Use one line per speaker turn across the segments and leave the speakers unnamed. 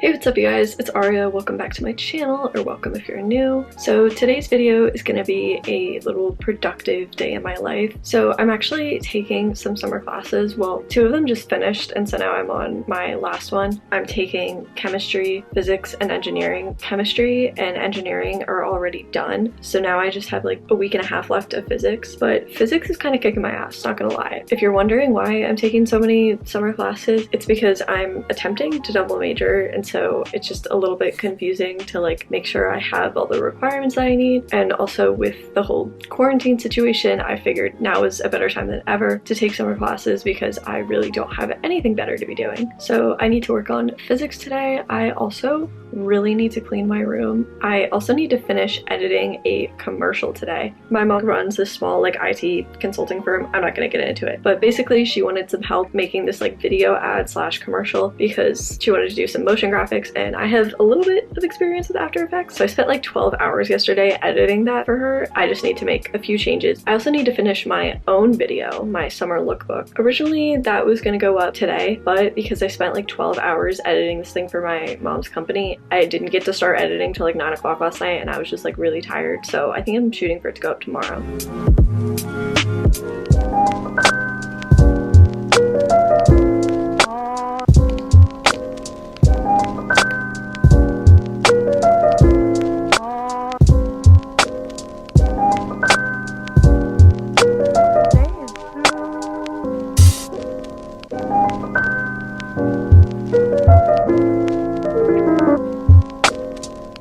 Hey, what's up you guys? It's Aria. Welcome back to my channel, or welcome if you're new. So today's video is going to be a little productive day in my life. So I'm actually taking some summer classes. Well, 2 of them just finished, and so now I'm on my last one. I'm taking chemistry, physics, and engineering. Chemistry and engineering are already done, so now I just have like a week and a half left of physics, but physics is kind of kicking my ass, not gonna lie. If you're wondering why I'm taking so many summer classes, it's because I'm attempting to double major, and so it's just a little bit confusing to like make sure I have all the requirements that I need. And also with the whole quarantine situation, I figured now is a better time than ever to take summer classes because I really don't have anything better to be doing. So I need to work on physics today. I also really need to clean my room. I also need to finish editing a commercial today. My mom runs this small like IT consulting firm. I'm not gonna get into it, but basically she wanted some help making this like video ad slash commercial because she wanted to do some motion graphics, and I have a little bit of experience with After Effects, so I spent like 12 hours yesterday editing that for her. I just need to make a few changes. I also need to finish my own video, my summer lookbook. Originally that was gonna go up today, but because I spent like 12 hours editing this thing for my mom's company, I didn't get to start editing till like 9 o'clock last night, and I was just like really tired, so I think I'm shooting for it to go up tomorrow.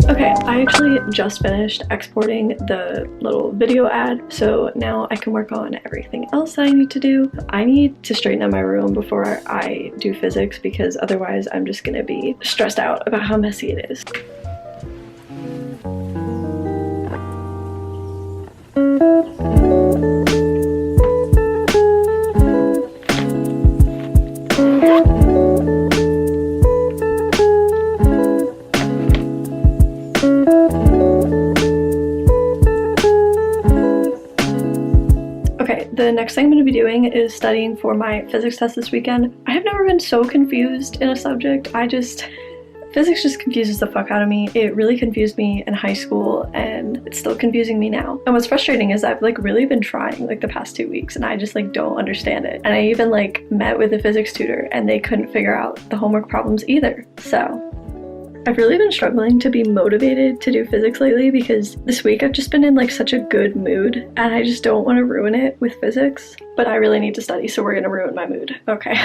Okay, I actually just finished exporting the little video ad, so now I can work on everything else that I need to do. I need to straighten up my room before I do physics because otherwise I'm just gonna be stressed out about how messy it is. The next thing I'm going to be doing is studying for my physics test this weekend. I have never been so confused in a subject. Physics just confuses the fuck out of me. It really confused me in high school, and it's still confusing me now. And what's frustrating is I've like really been trying like the past 2 weeks, and I just like don't understand it. And I even like met with a physics tutor, and they couldn't figure out the homework problems either. So I've really been struggling to be motivated to do physics lately because this week I've just been in like such a good mood, and I just don't want to ruin it with physics. But I really need to study, so we're gonna ruin my mood. Okay.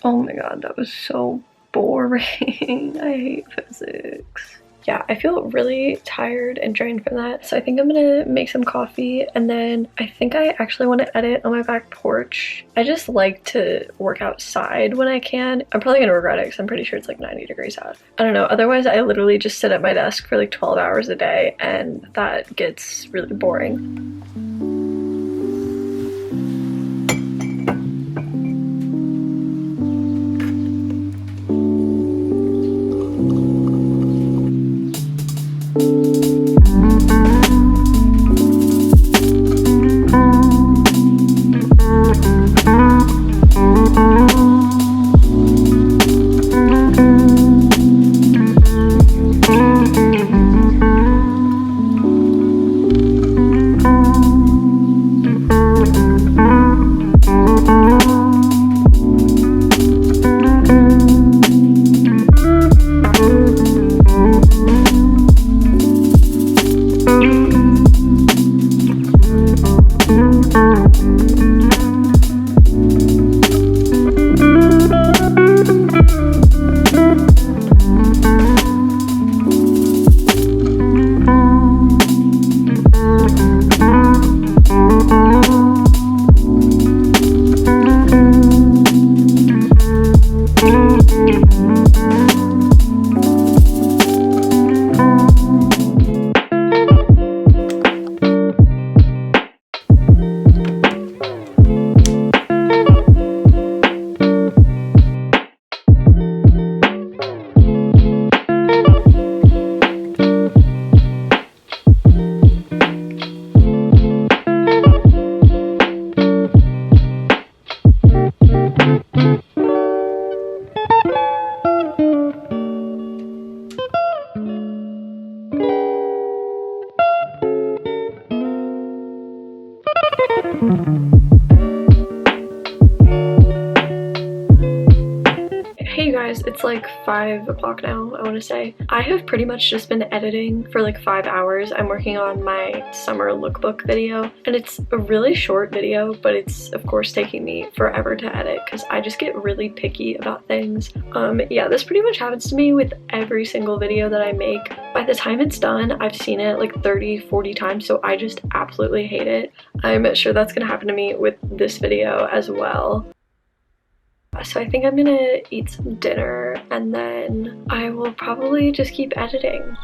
Oh my god, that was so boring. I hate physics. Yeah, I feel really tired and drained from that, so I think I'm gonna make some coffee, and then I think I actually want to edit on my back porch. I just like to work outside when I can. I'm probably gonna regret it because I'm pretty sure it's like 90 degrees out. I don't know, otherwise I literally just sit at my desk for like 12 hours a day, and that gets really boring. Hey you guys, it's like 5 o'clock now, I want to say. I have pretty much just been editing for like 5 hours. I'm working on my summer lookbook video, and it's a really short video, but it's of course taking me forever to edit because I just get really picky about things. Yeah, this pretty much happens to me with every single video that I make. By the time it's done, I've seen it like 30-40 times, so I just absolutely hate it. I'm sure that's gonna happen to me with this video as well. So I think I'm gonna eat some dinner and then I will probably just keep editing.